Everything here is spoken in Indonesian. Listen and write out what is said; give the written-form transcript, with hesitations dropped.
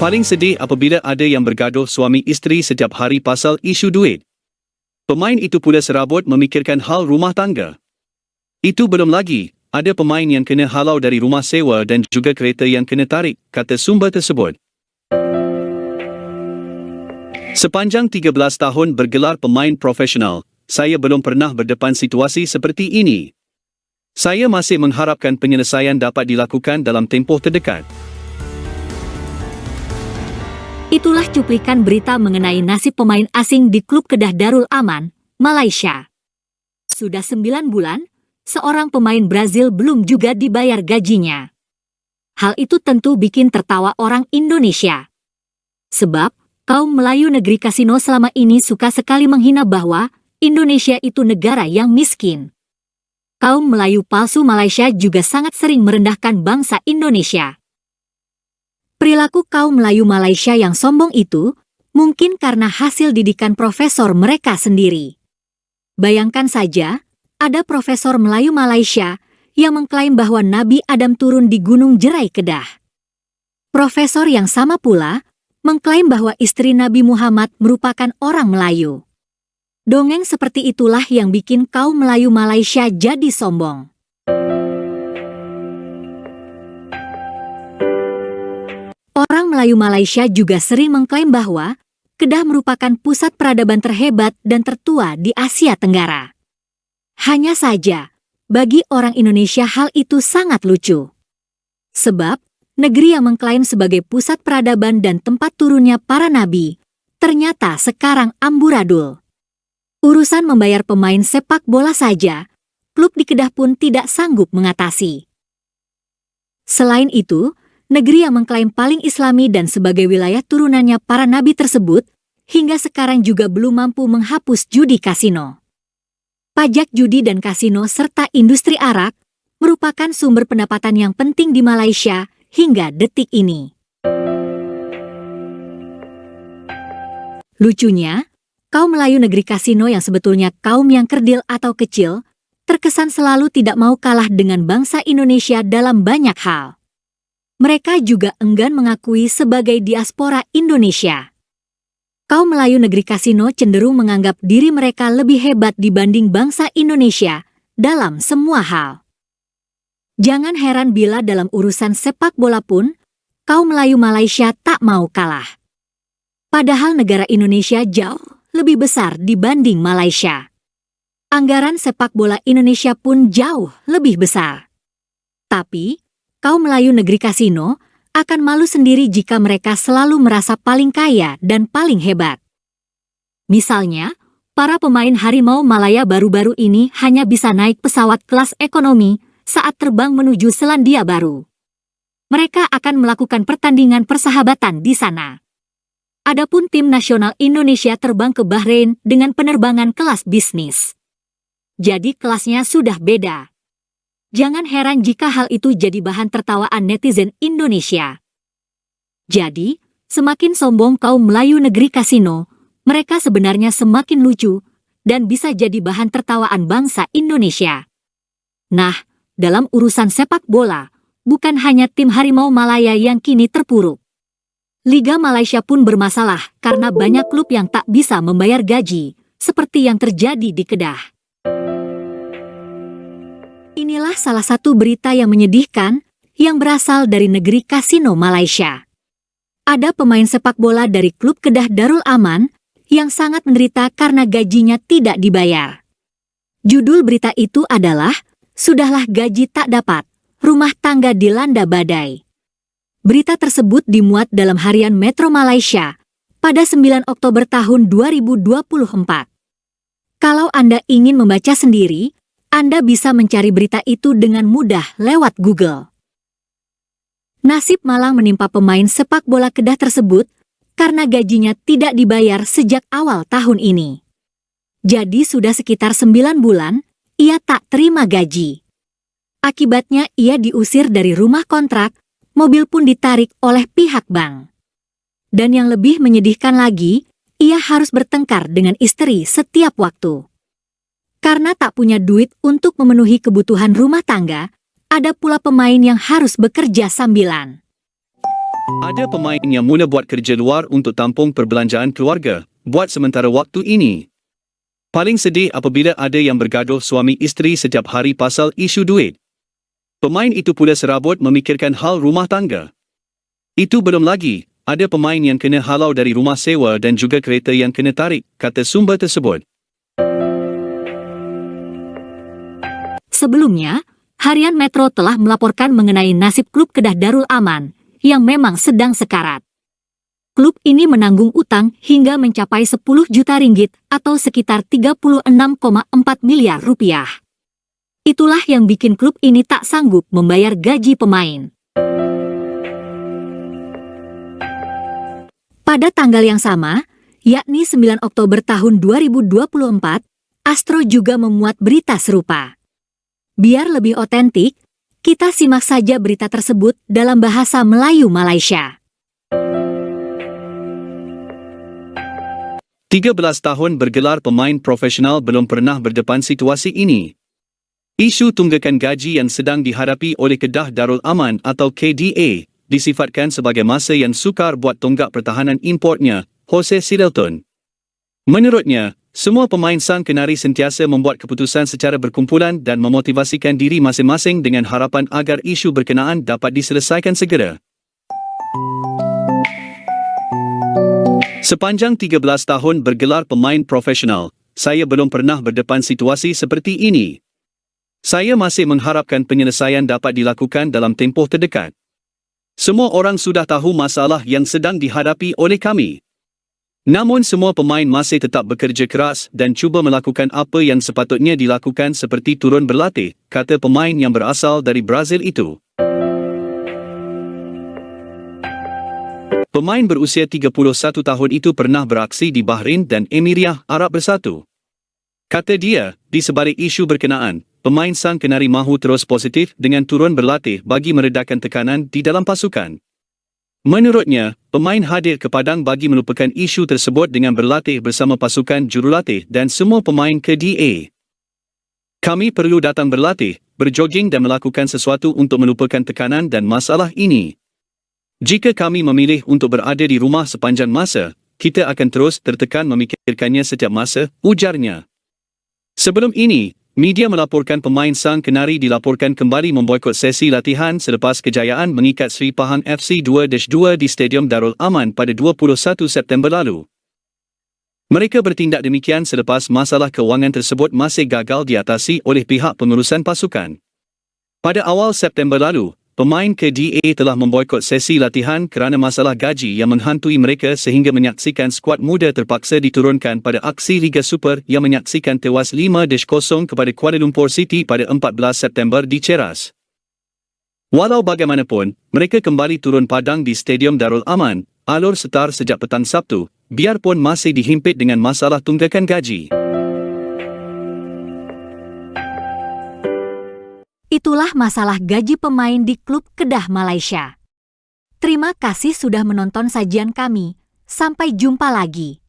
Paling sedih apabila ada yang bergaduh suami isteri setiap hari pasal isu duit. Pemain itu pula serabut memikirkan hal rumah tangga. Itu belum lagi, ada pemain yang kena halau dari rumah sewa dan juga kereta yang kena tarik, kata sumber tersebut. Sepanjang 13 tahun bergelar pemain profesional, saya belum pernah berdepan situasi seperti ini. Saya masih mengharapkan penyelesaian dapat dilakukan dalam tempoh terdekat. Itulah cuplikan berita mengenai nasib pemain asing di klub Kedah Darul Aman, Malaysia. Sudah 9 bulan, seorang pemain Brazil belum juga dibayar gajinya. Hal itu tentu bikin tertawa orang Indonesia. Sebab, kaum Melayu negeri kasino selama ini suka sekali menghina bahwa Indonesia itu negara yang miskin. Kaum Melayu palsu Malaysia juga sangat sering merendahkan bangsa Indonesia. Perilaku kaum Melayu Malaysia yang sombong itu mungkin karena hasil didikan profesor mereka sendiri. Bayangkan saja, ada profesor Melayu Malaysia yang mengklaim bahwa Nabi Adam turun di Gunung Jerai Kedah. Profesor yang sama pula mengklaim bahwa istri Nabi Muhammad merupakan orang Melayu. Dongeng seperti itulah yang bikin kaum Melayu Malaysia jadi sombong. Orang Melayu Malaysia juga sering mengklaim bahwa Kedah merupakan pusat peradaban terhebat dan tertua di Asia Tenggara. Hanya saja, bagi orang Indonesia hal itu sangat lucu. Sebab, negeri yang mengklaim sebagai pusat peradaban dan tempat turunnya para nabi, ternyata sekarang amburadul. Urusan membayar pemain sepak bola saja, klub di Kedah pun tidak sanggup mengatasi. Selain itu, negeri yang mengklaim paling islami dan sebagai wilayah turunannya para nabi tersebut, hingga sekarang juga belum mampu menghapus judi kasino. Pajak judi dan kasino serta industri arak merupakan sumber pendapatan yang penting di Malaysia hingga detik ini. Lucunya, kaum Melayu negeri kasino yang sebetulnya kaum yang kerdil atau kecil, terkesan selalu tidak mau kalah dengan bangsa Indonesia dalam banyak hal. Mereka juga enggan mengakui sebagai diaspora Indonesia. Kaum Melayu negeri kasino cenderung menganggap diri mereka lebih hebat dibanding bangsa Indonesia dalam semua hal. Jangan heran bila dalam urusan sepak bola pun, kaum Melayu Malaysia tak mau kalah. Padahal negara Indonesia jauh lebih besar dibanding Malaysia. Anggaran sepak bola Indonesia pun jauh lebih besar. Tapi, kaum Melayu negeri kasino akan malu sendiri jika mereka selalu merasa paling kaya dan paling hebat. Misalnya, para pemain Harimau Malaya baru-baru ini hanya bisa naik pesawat kelas ekonomi saat terbang menuju Selandia Baru. Mereka akan melakukan pertandingan persahabatan di sana. Adapun tim nasional Indonesia terbang ke Bahrain dengan penerbangan kelas bisnis. Jadi kelasnya sudah beda. Jangan heran jika hal itu jadi bahan tertawaan netizen Indonesia. Jadi, semakin sombong kaum Melayu negeri kasino, mereka sebenarnya semakin lucu dan bisa jadi bahan tertawaan bangsa Indonesia. Nah, dalam urusan sepak bola, bukan hanya tim Harimau Malaya yang kini terpuruk. Liga Malaysia pun bermasalah karena banyak klub yang tak bisa membayar gaji, seperti yang terjadi di Kedah. Inilah salah satu berita yang menyedihkan yang berasal dari negeri kasino Malaysia. Ada pemain sepak bola dari klub Kedah Darul Aman yang sangat menderita karena gajinya tidak dibayar. Judul berita itu adalah, "Sudahlah gaji tak dapat, rumah tangga dilanda badai." Berita tersebut dimuat dalam harian Metro Malaysia pada 9 Oktober tahun 2024. Kalau Anda ingin membaca sendiri, Anda bisa mencari berita itu dengan mudah lewat Google. Nasib malang menimpa pemain sepak bola Kedah tersebut karena gajinya tidak dibayar sejak awal tahun ini. Jadi sudah sekitar 9 bulan, ia tak terima gaji. Akibatnya ia diusir dari rumah kontrak, mobil pun ditarik oleh pihak bank. Dan yang lebih menyedihkan lagi, ia harus bertengkar dengan istri setiap waktu. Karena tak punya duit untuk memenuhi kebutuhan rumah tangga, ada pula pemain yang harus bekerja sambilan. Ada pemain yang mula buat kerja luar untuk tampung perbelanjaan keluarga, buat sementara waktu ini. Paling sedih apabila ada yang bergaduh suami isteri setiap hari pasal isu duit. Pemain itu pula serabut memikirkan hal rumah tangga. Itu belum lagi, ada pemain yang kena halau dari rumah sewa dan juga kereta yang kena tarik, kata sumber tersebut. Sebelumnya, Harian Metro telah melaporkan mengenai nasib klub Kedah Darul Aman, yang memang sedang sekarat. Klub ini menanggung utang hingga mencapai 10 juta ringgit atau sekitar 36,4 miliar rupiah. Itulah yang bikin klub ini tak sanggup membayar gaji pemain. Pada tanggal yang sama, yakni 9 Oktober tahun 2024, Astro juga memuat berita serupa. Biar lebih otentik, kita simak saja berita tersebut dalam bahasa Melayu Malaysia. 13 tahun bergelar pemain profesional belum pernah berdepan situasi ini. Isu tunggakan gaji yang sedang dihadapi oleh Kedah Darul Aman atau KDA disifatkan sebagai masa yang sukar buat tonggak pertahanan importnya, Jose Siddleton. Menurutnya, semua pemain Sang Kenari sentiasa membuat keputusan secara berkumpulan dan memotivasikan diri masing-masing dengan harapan agar isu berkenaan dapat diselesaikan segera. Sepanjang 13 tahun bergelar pemain profesional, saya belum pernah berdepan situasi seperti ini. Saya masih mengharapkan penyelesaian dapat dilakukan dalam tempoh terdekat. Semua orang sudah tahu masalah yang sedang dihadapi oleh kami. Namun semua pemain masih tetap bekerja keras dan cuba melakukan apa yang sepatutnya dilakukan seperti turun berlatih, kata pemain yang berasal dari Brazil itu. Pemain berusia 31 tahun itu pernah beraksi di Bahrain dan Emiria Arab Bersatu. Kata dia, di sebalik isu berkenaan, pemain Sang Kenari mahu terus positif dengan turun berlatih bagi meredakan tekanan di dalam pasukan. Menurutnya, pemain hadir ke padang bagi melupakan isu tersebut dengan berlatih bersama pasukan jurulatih dan semua pemain KDA. Kami perlu datang berlatih, berjoging dan melakukan sesuatu untuk melupakan tekanan dan masalah ini. Jika kami memilih untuk berada di rumah sepanjang masa, kita akan terus tertekan memikirkannya setiap masa, ujarnya. Sebelum ini, media melaporkan pemain Sang Kenari dilaporkan kembali memboikot sesi latihan selepas kejayaan mengikat Sri Pahang FC 2-2 di Stadium Darul Aman pada 21 September lalu. Mereka bertindak demikian selepas masalah kewangan tersebut masih gagal diatasi oleh pihak pengurusan pasukan. Pada awal September lalu, pemain KDA telah memboikot sesi latihan kerana masalah gaji yang menghantui mereka sehingga menyaksikan skuad muda terpaksa diturunkan pada aksi Liga Super yang menyaksikan tewas 5-0 kepada Kuala Lumpur City pada 14 September di Ceras. Walau bagaimanapun, mereka kembali turun padang di Stadium Darul Aman, alur setar sejak petang Sabtu, biarpun masih dihimpit dengan masalah tunggakan gaji. Itulah masalah gaji pemain di klub Kedah Malaysia. Terima kasih sudah menonton sajian kami. Sampai jumpa lagi.